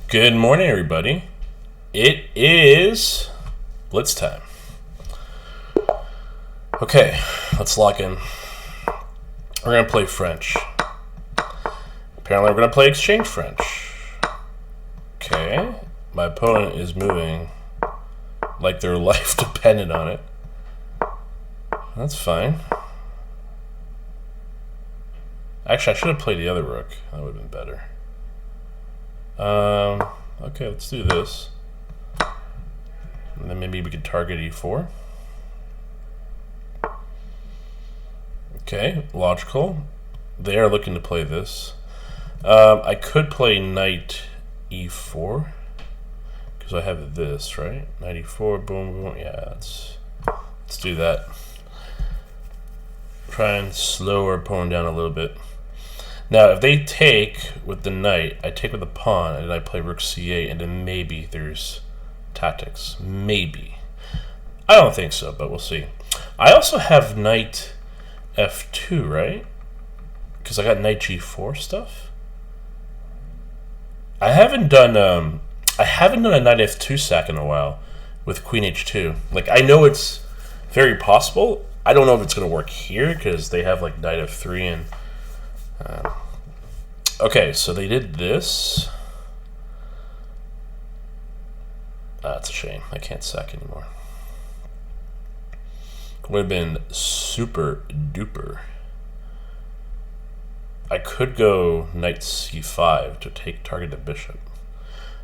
Good morning, everybody. It is Blitz time. Okay, let's lock in. We're going to play French. Apparently, we're going to play Exchange French. Okay, my opponent is moving like their life depended on it. That's fine. Actually, I should have played the other rook. That would have been better. Okay, let's do this. And then maybe we could target e4. Okay, logical. They are looking to play this. I could play knight e4 because I have this, right? Knight e4, boom, boom. Yeah, let's do that. Try and slow our opponent down a little bit. Now, if they take with the knight, I take with the pawn, and I play rook c8, and then maybe there's tactics. Maybe. I don't think so, but we'll see. I also have knight f2, right? Because I got knight g4 stuff. I haven't done a knight f2 sack in a while with queen h2. Like, I know it's very possible. I don't know if it's going to work here because they have like knight f3 and. Okay, so they did this. That's a shame. I can't sack anymore. Would have been super duper. I could go knight c5 to target the bishop.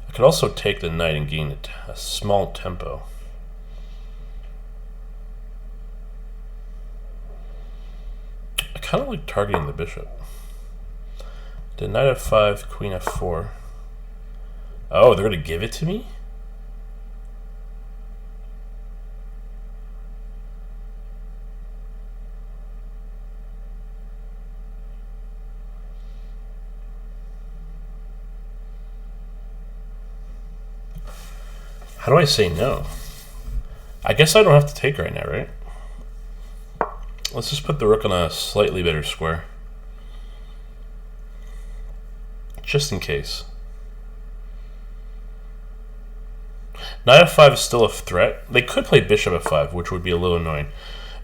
I could also take the knight and gain a small tempo. I kind of like targeting the bishop. Did knight f5, queen f4. Oh, they're going to give it to me? How do I say no? I guess I don't have to take right now, right? Let's just put the rook on a slightly better square. Just in case. Knight f5 is still a threat. They could play bishop f5, which would be a little annoying.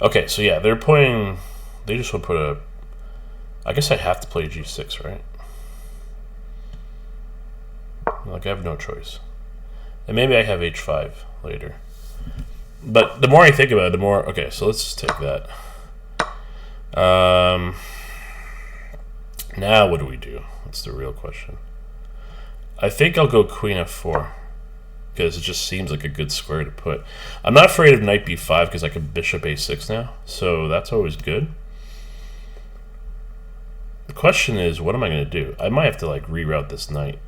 Okay, so yeah, they're playing. They just would put a. I guess I have to play g6, right? Like I have no choice. And maybe I have h5 later. But the more I think about it, the more. Okay, so let's just take that. Now what do we do? That's the real question. I think I'll go queen f4 because it just seems like a good square to put. I'm not afraid of knight b5 because I can bishop a6 now, so that's always good. The question is, what am I going to do? I might have to like reroute this knight.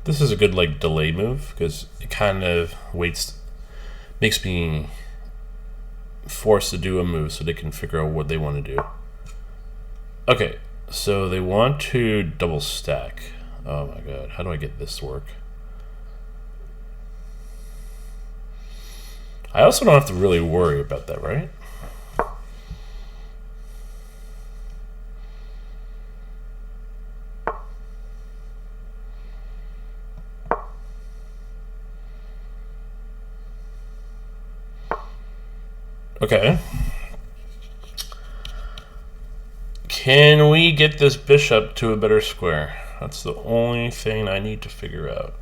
This is a good like delay move because it kind of makes me forced to do a move so they can figure out what they want to do. Okay, so they want to double stack. Oh my god, how do I get this to work? I also don't have to really worry about that, right? Okay. Can we get this bishop to a better square? That's the only thing I need to figure out.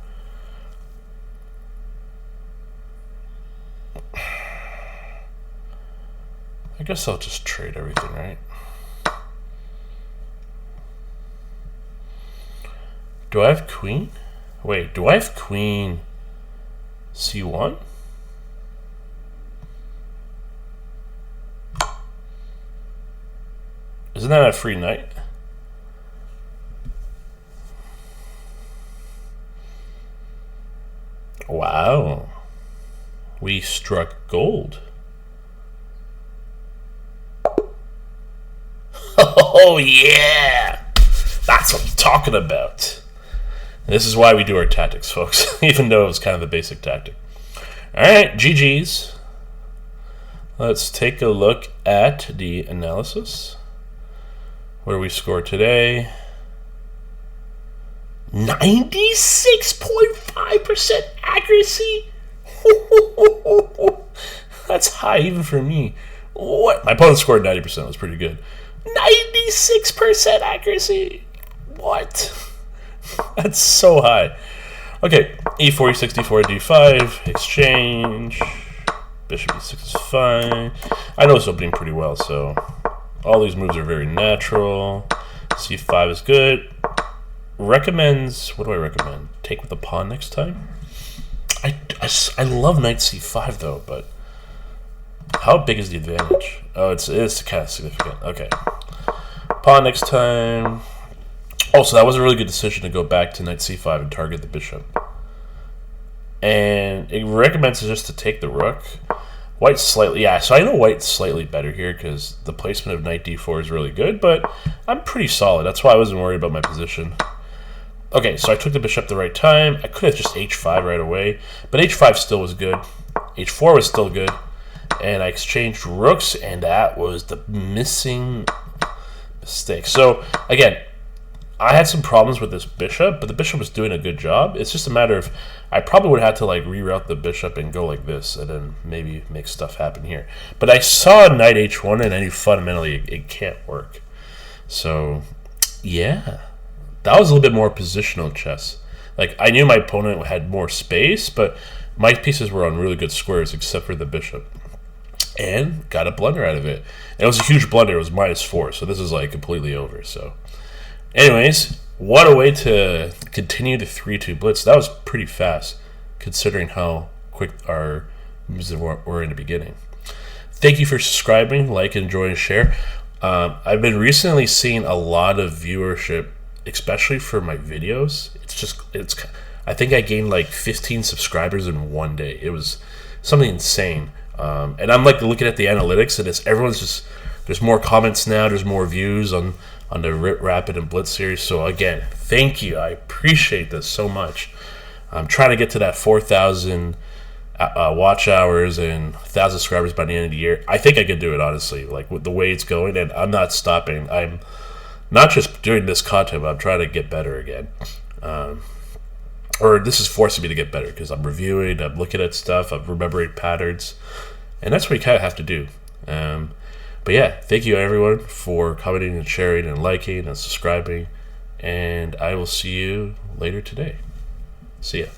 I guess I'll just trade everything, right? Do I have queen? Wait, do I have queen c1? Isn't that a free knight? Wow. We struck gold. Oh, yeah. That's what I'm talking about. And this is why we do our tactics, folks, even though it was kind of the basic tactic. All right, GG's. Let's take a look at the analysis. What do we score today? 96.5% accuracy? That's high even for me. What? My opponent scored 90%. That was pretty good. 96% accuracy? What? That's so high. Okay, e4, e64, d5, exchange. Bishop e6 is fine. I know it's opening pretty well, so all these moves are very natural. c5 is good. Recommends, what do I recommend? Take with the pawn next time? I love knight c5 though, but how big is the advantage? Oh, it's kind of significant. Okay. Pawn next time. Oh, so that was a really good decision to go back to knight c5 and target the bishop. And it recommends just to take the rook. White's slightly, yeah, so I know white's slightly better here because the placement of knight d4 is really good, but I'm pretty solid. That's why I wasn't worried about my position. Okay, so I took the bishop the right time. I could have just h5 right away, but h5 still was good. h4 was still good. And I exchanged rooks, and that was the missing mistake. So, again, I had some problems with this bishop, but the bishop was doing a good job. It's just a matter of, I probably would have had to like reroute the bishop and go like this, and then maybe make stuff happen here. But I saw knight h1, and I knew fundamentally it can't work. So, yeah. That was a little bit more positional chess. Like, I knew my opponent had more space, but my pieces were on really good squares except for the bishop. And got a blunder out of it. And it was a huge blunder. It was -4, so this is like completely over. So, anyways, what a way to continue the 3-2 blitz. That was pretty fast, considering how quick our moves were in the beginning. Thank you for subscribing, like, enjoy, and share. I've been recently seeing a lot of viewership, especially for my videos. I think I gained like 15 subscribers in one day. It was something insane. And I'm like looking at the analytics, and there's more comments now, there's more views on the Rapid and Blitz series. So again, thank you. I appreciate this so much. I'm trying to get to that 4,000 watch hours and 1,000 subscribers by the end of the year. I think I could do it, honestly, like with the way it's going, and I'm not stopping. I'm not just doing this content, but I'm trying to get better again. Or this is forcing me to get better because I'm reviewing, I'm looking at stuff, I'm remembering patterns, and that's what you kind of have to do. But yeah, thank you everyone for commenting and sharing and liking and subscribing, and I will see you later today. See ya.